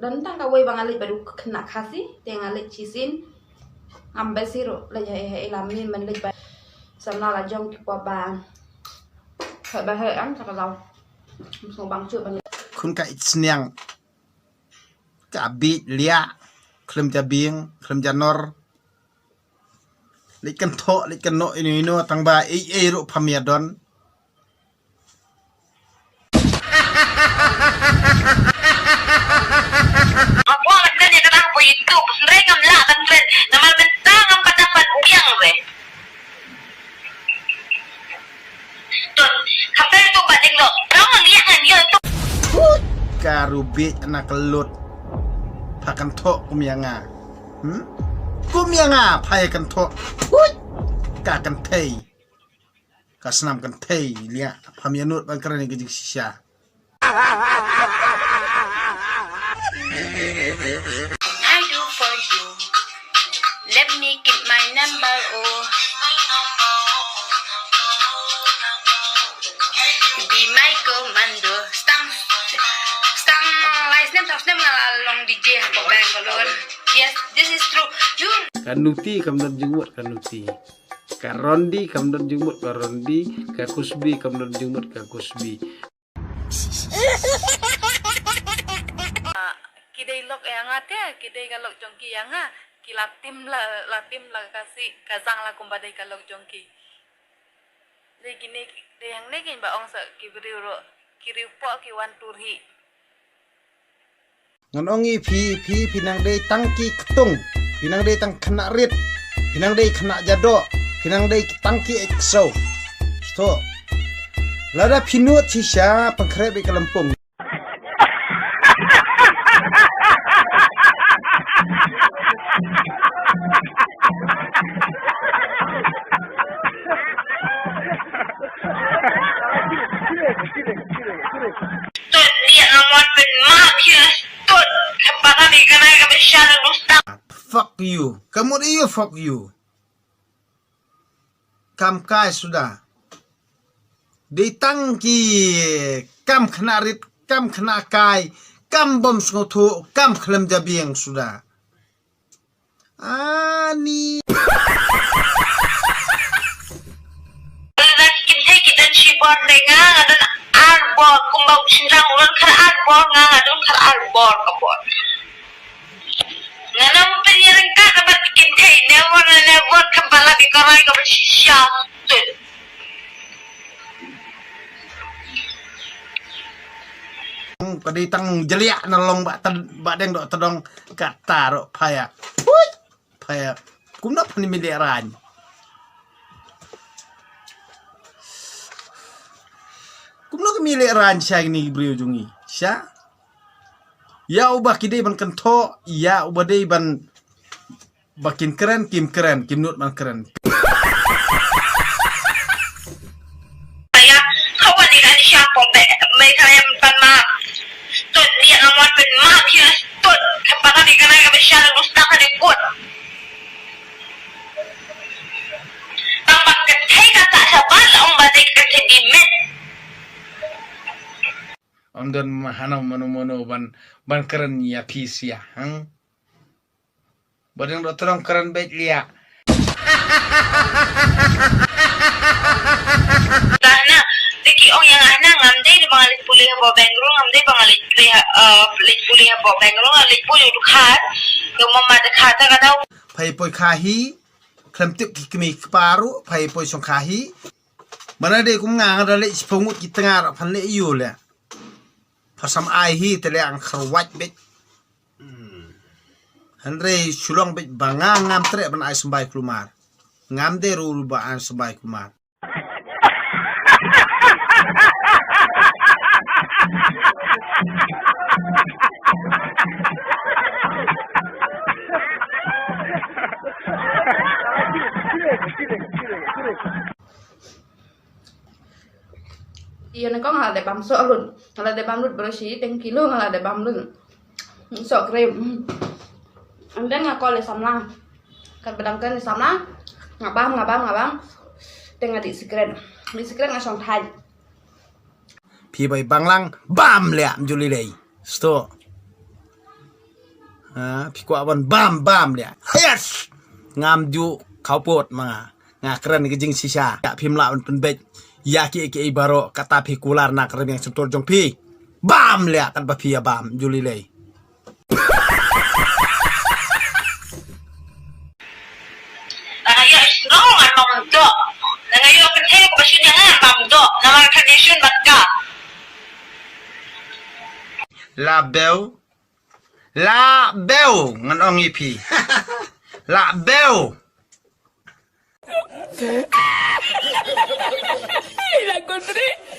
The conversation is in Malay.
dan tang kawai bang alik baru kena kasih teng alik cisin ambil sirup lah ya ilamin menlik sana là trong quả bà hệ bà hệ ăn chắc là số bằng chữ bằng คุณกะอิสเนียงกะบีเลียเคลมจะเบียงเคลมจะนอร์ลิกันโถลิกันโนอินุอิโนตังบาเอรุพามีดอนAko ang ganyan na lang po YouTube. Sendiri ngam lah kan kren. Namal bentang ang padapat uyang we. Tun, kapal tu bading lo. Kau lihat kan yo tu. การุบิอนาคลดพากันโถกุมยังอ่ะกุมยังอ่ะพายกันโถกากันเทยกาสนามกันเทยเลี้ยพามีนุษย์บางกรณีก็จิกชิชา I do for you. Let me get my number oh. Be my commando. Stang license of them long DJ for Bangalore. Yes, this is true. You Kanuti kamdan jengmut kanuti. Ka Rondi kamdan jengmut ka Rondi. Ka Kusbi kamdan jengmut ka Kusbi. Kidai lok yang ate, kidai kalok jongki yang kilatim la kasih kazang la kumbadai kalok jongki. Dei gini dei yang negin ba ong sa kibiriuro kiripo kiwan turhi. ngon ongi pinang dei tangki ketung pinang dei tang kena rit pinang dei kena jadok pinang dei tangki exo sto lada pinut sisa pengkrep di kelempung tut dia ngamon ben mak ya. Tut kapal ni kana ka besyara Rustam. fuck you kamu dia fuck you kam kai sudah di tangki kam kena rit kam kena kai kam bom sengotu kam klem jabiang sudah ani That can take it and she born nga adon arbor kumbau sinrang ulun kar arbor nga adon kar arbor kabor. Nganam penyerang ka dapat can take never kembali di karai ka bersya. kaditang jeliak nolong bak deng dok tedong kata rok paya kumna pani milik ran kumna ke milik ran sya ni brio jungi sya ya ubah kidai ban kento ya ubah dei ban bakin keren kim nut ban keren Kaya kawan ni kan siapa mereka yang panma. Tut dia ngamon ben mak ya. Tut kapal ni kana ka besyara Rustam ka dikut. Tampak ketai kata sabal ang batik kerja met. ondon mahana mono ban keren ya pis ya badeng dok tedong keren bet lia Karena tiki ong yang ana ngamdai di bangalit pulih po Bengro ngamdai bangalit pulih po Bengro ngalit pulih dukhat yung mamada kata kata ไผป่วยคาฮีเคลมติบกิมีปารุไผป่วยสงคาฮีมันได้กุมงานอะไรสิพงุกิตงาพันเลอยู่แหละพอสำอายฮีแต่ละอังครวัดเบ็ดฮันเรชุลองเบ็ดบางงามเตะบันไอสบายคลุมารงามเดรูบานสบายคลุมาร iya nó có ngala để bám sợ luôn ngala để bám luôn bersih teng kilo ngala để bám luôn sợ krem anh đang ngakol le samla kan bedangkan di samla ngabam teng di sekren ngasong thai พี่ไปบางลังบ้ามเลยมจุลีเลยสโต พี่กว่าวันบามเนี่ยเฮ้ยงามอยู่เขาโปดมางาkeren ke jing sisa ya pimla un penbej ya ki baro kata pi kular nak keren yang setor jong pi bam le kan ba pia bam juli le ya strong an mong do na yo kan he ko shi nga bam do na ma condition bat ka la bel ngan ong ipi la bel La encontré.